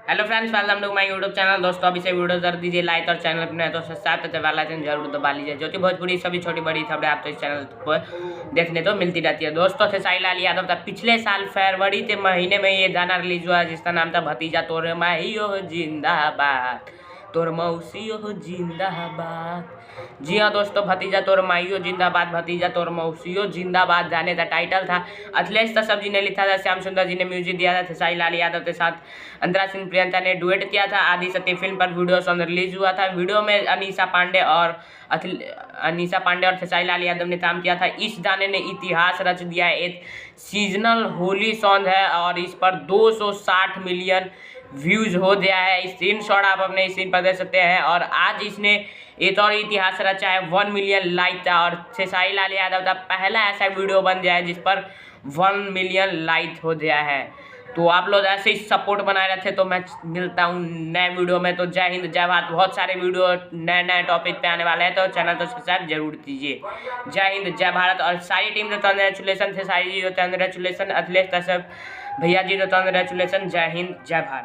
Hello friends, welcome to my YouTube channel. दोस्तों अभी से वीडियो कर दीजिए लाइक और चैनल अपने तो सब्सक्राइब करते वाला आइकन जरूर दबा लीजिए। जो कि भोजपुरी सभी छोटी बड़ी खबरें आपको इस चैनल पर देखने तो मिलती रहती है। दोस्तों खेसारी लाल यादव था पिछले साल फरवरी के महीने में ये गाना रिलीज हुआ जिसका नाम था भतीजा तोरे माहियो जिंदाबाद, तोर मौसियो जिंदाबाद। जी हाँ दोस्तों, भतीजा तोर माइयो जिंदाबाद, भतीजा तोर मौसियो जिंदाबाद गाने का टाइटल था। अखिलेश कश्यप जी ने लिखा था, श्याम सुंदर जी ने म्यूजिक दिया था, खेसारी लाल यादव के साथ अंतरा सिंह प्रियंका ने डुएट किया था। आदि सत्य फिल्म पर वीडियो सॉन्ग रिलीज हुआ था। वीडियो में अनीशा पांडे और खेसारी लाल यादव ने काम किया था। इस गाने ने इतिहास रच दिया है। एक सीजनल होली सॉन्ग है और इस पर 260 मिलियन व्यूज हो गया है। स्क्रीनशॉट आप अपने स्क्रीन पर देख सकते हैं। और आज इसने एक और इतिहास रचा है, 1 मिलियन लाइक था और खेसारी लाल यादव का पहला ऐसा वीडियो बन गया है जिस पर 1 मिलियन लाइक हो गया है। तो आप लोग ऐसे ही सपोर्ट बनाए रखे तो मैं मिलता हूँ नए वीडियो में। तो जय हिंद जय भारत। बहुत सारे वीडियो नए नए टॉपिक पे आने वाले हैं तो चैनल को सब्सक्राइब जरूर कीजिए। जय हिंद जय भारत। और सारी टीम को कंग्रेचुलेसन, खेसारी जी को कंग्रेचुलेसन, अखिलेश कश्यप भैया जी को कंग्रेचुलेसन। जय हिंद जय भारत।